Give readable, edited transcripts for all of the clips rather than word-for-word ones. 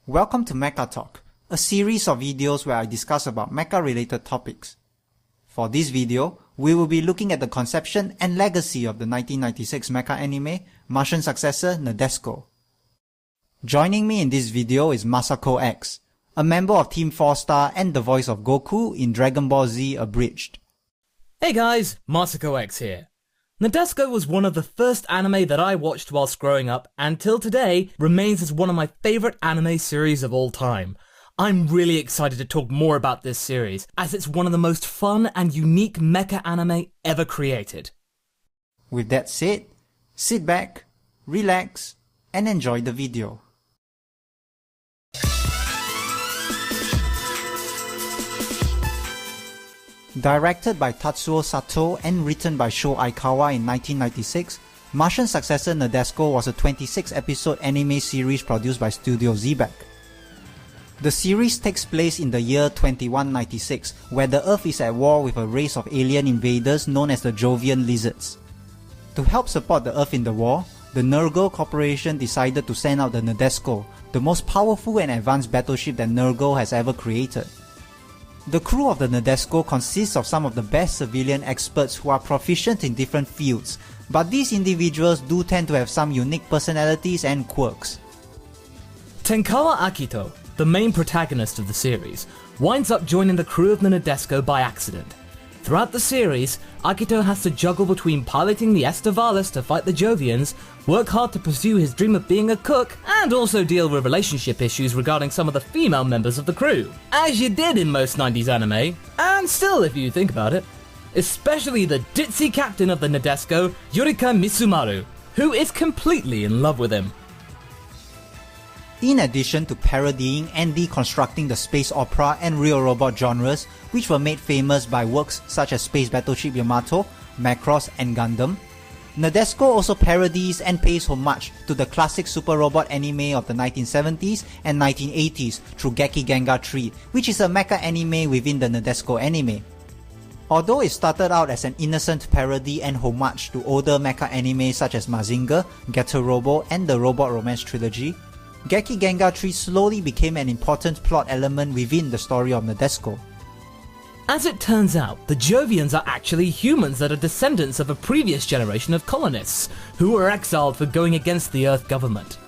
Welcome to Mecha Talk, a series of videos where I discuss about mecha-related topics. For this video, we will be looking at the conception and legacy of the 1996 mecha anime, Martian Successor Nadesico. Joining me in this video is MasakoX, a member of TeamFourStar and the voice of Goku in Dragon Ball Z Abridged. Hey guys, MasakoX here. Nadesico was one of the first anime that I watched whilst growing up, and till today remains as one of my favourite anime series of all time. I'm really excited to talk more about this series, as it's one of the most fun and unique mecha anime ever created. With that said, sit back, relax, and enjoy the video. Directed by Tatsuo Sato and written by Sho Aikawa in 1996, Martian Successor Nadesico was a 26-episode anime series produced by Studio Xebec. The series takes place in the year 2196, where the Earth is at war with a race of alien invaders known as the Jovian Lizards. To help support the Earth in the war, the Nergal Corporation decided to send out the Nadesico, the most powerful and advanced battleship that Nergal has ever created. The crew of the Nadesico consists of some of the best civilian experts who are proficient in different fields, but these individuals do tend to have some unique personalities and quirks. Tenkawa Akito, the main protagonist of the series, winds up joining the crew of the Nadesico by accident. Throughout the series, Akito has to juggle between piloting the Estevalis to fight the Jovians, work hard to pursue his dream of being a cook, and also deal with relationship issues regarding some of the female members of the crew, as you did in most 90s anime, and still if you think about it. Especially the ditzy captain of the Nadesico, Yurika Misumaru, who is completely in love with him. In addition to parodying and deconstructing the space opera and real robot genres, which were made famous by works such as Space Battleship Yamato, Macross, and Gundam, Nadesico also parodies and pays homage to the classic super robot anime of the 1970s and 1980s through Gekiganger 3, which is a mecha anime within the Nadesico anime. Although it started out as an innocent parody and homage to older mecha anime such as Mazinger, Getter Robo, and the Robot Romance trilogy, Gekiganger 3 slowly became an important plot element within the story of Nadesico. As it turns out, the Jovians are actually humans that are descendants of a previous generation of colonists, who were exiled for going against the Earth government.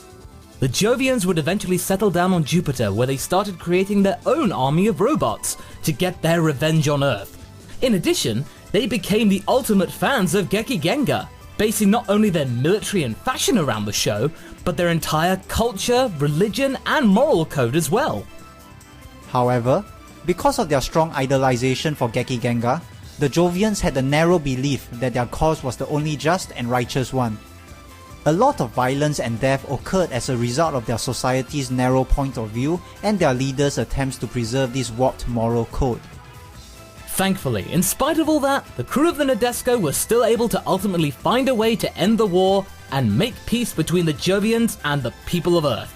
The Jovians would eventually settle down on Jupiter, where they started creating their own army of robots to get their revenge on Earth. In addition, they became the ultimate fans of Gekiganger, basing not only their military and fashion around the show, but their entire culture, religion, and moral code as well. However, because of their strong idolization for Gekiganger, the Jovians had a narrow belief that their cause was the only just and righteous one. A lot of violence and death occurred as a result of their society's narrow point of view and their leaders' attempts to preserve this warped moral code. Thankfully, in spite of all that, the crew of the Nadesico was still able to ultimately find a way to end the war and make peace between the Jovians and the people of Earth.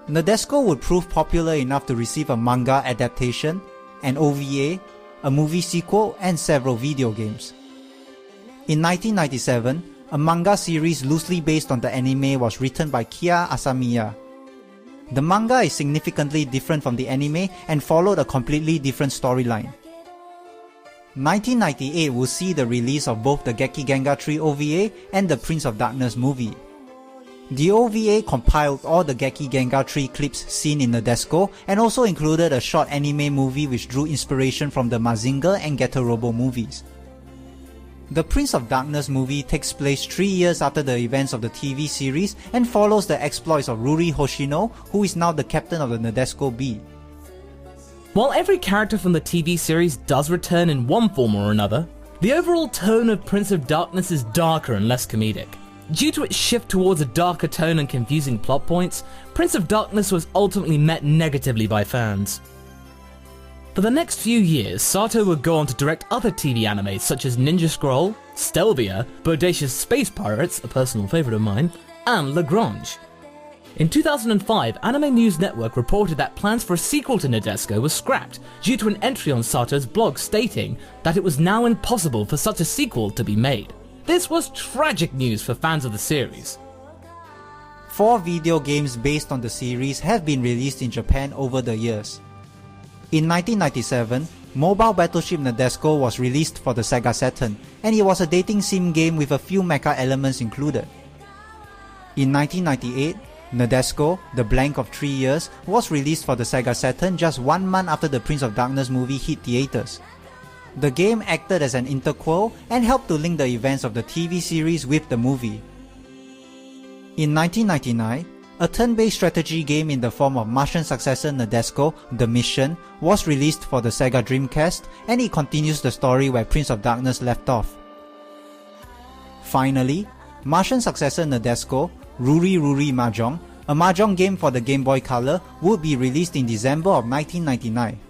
Nadesico would prove popular enough to receive a manga adaptation, an OVA, a movie sequel, and several video games. In 1997, a manga series loosely based on the anime was written by Kia Asamiya. The manga is significantly different from the anime and followed a completely different storyline. 1998 will see the release of both the Gekiganger 3 OVA and the Prince of Darkness movie. The OVA compiled all the Gekiganger 3 clips seen in Nadesico and also included a short anime movie which drew inspiration from the Mazinger and Getter Robo movies. The Prince of Darkness movie takes place 3 years after the events of the TV series and follows the exploits of Ruri Hoshino, who is now the captain of the Nadesico B. While every character from the TV series does return in one form or another, the overall tone of Prince of Darkness is darker and less comedic. Due to its shift towards a darker tone and confusing plot points, Prince of Darkness was ultimately met negatively by fans. For the next few years, Sato would go on to direct other TV animes such as Ninja Scroll, Stelvia, Bodacious Space Pirates, a personal favourite of mine, and Lagrange. In 2005, Anime News Network reported that plans for a sequel to Nadesico was scrapped due to an entry on Sato's blog stating that it was now impossible for such a sequel to be made. This was tragic news for fans of the series. 4 video games based on the series have been released in Japan over the years. In 1997, Mobile Battleship Nadesico was released for the Sega Saturn, and it was a dating sim game with a few mecha elements included. In 1998, Nadesico, The Blank of 3 Years, was released for the Sega Saturn just 1 month after the Prince of Darkness movie hit theaters. The game acted as an interquel and helped to link the events of the TV series with the movie. In 1999, a turn-based strategy game in the form of Martian Successor Nadesico, The Mission, was released for the Sega Dreamcast, and it continues the story where Prince of Darkness left off. Finally, Martian Successor Nadesico, Ruri Ruri Mahjong, a mahjong game for the Game Boy Color, would be released in December of 1999.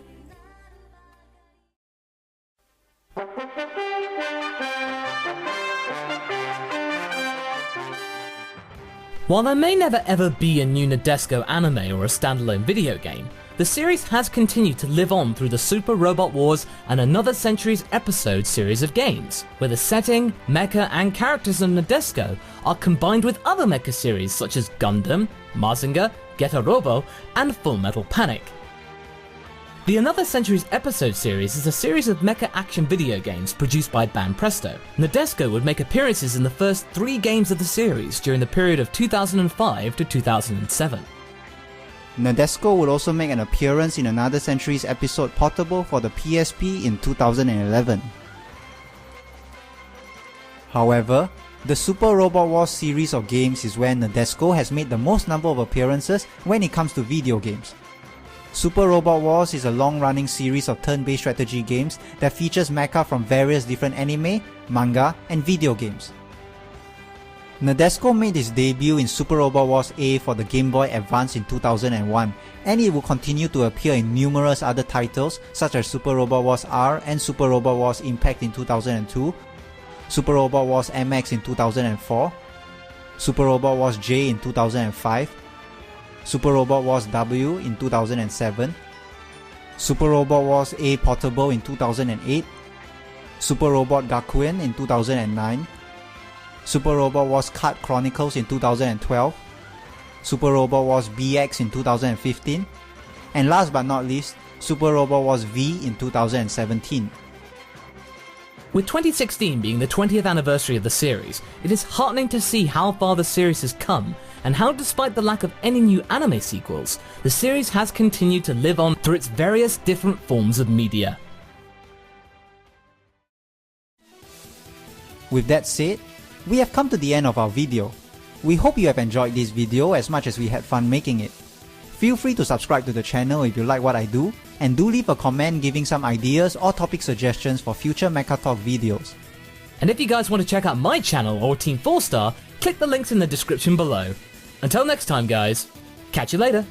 While there may never ever be a new Nadesico anime or a standalone video game, the series has continued to live on through the Super Robot Wars and Another Century's Episode series of games, where the setting, mecha and characters of Nadesico are combined with other mecha series such as Gundam, Mazinger, Getter Robo and Full Metal Panic. The Another Century's Episode series is a series of mecha action video games produced by Banpresto. Nadesico would make appearances in the first 3 games of the series during the period of 2005 to 2007. Nadesico would also make an appearance in Another Century's Episode Portable for the PSP in 2011. However, the Super Robot Wars series of games is where Nadesico has made the most number of appearances when it comes to video games. Super Robot Wars is a long-running series of turn-based strategy games that features mecha from various different anime, manga, and video games. Nadesico made its debut in Super Robot Wars A for the Game Boy Advance in 2001, and it will continue to appear in numerous other titles such as Super Robot Wars R and Super Robot Wars Impact in 2002, Super Robot Wars MX in 2004, Super Robot Wars J in 2005, Super Robot Wars W in 2007, Super Robot Wars A Portable in 2008, Super Robot Gakuen in 2009, Super Robot Wars Card Chronicles in 2012, Super Robot Wars BX in 2015, and last but not least, Super Robot Wars V in 2017. With 2016 being the 20th anniversary of the series, it is heartening to see how far the series has come and how, despite the lack of any new anime sequels, the series has continued to live on through its various different forms of media. With that said, we have come to the end of our video. We hope you have enjoyed this video as much as we had fun making it. Feel free to subscribe to the channel if you like what I do, and do leave a comment giving some ideas or topic suggestions for future Mecha Talk videos. And if you guys want to check out my channel or TeamFourStar, click the links in the description below. Until next time guys, catch you later!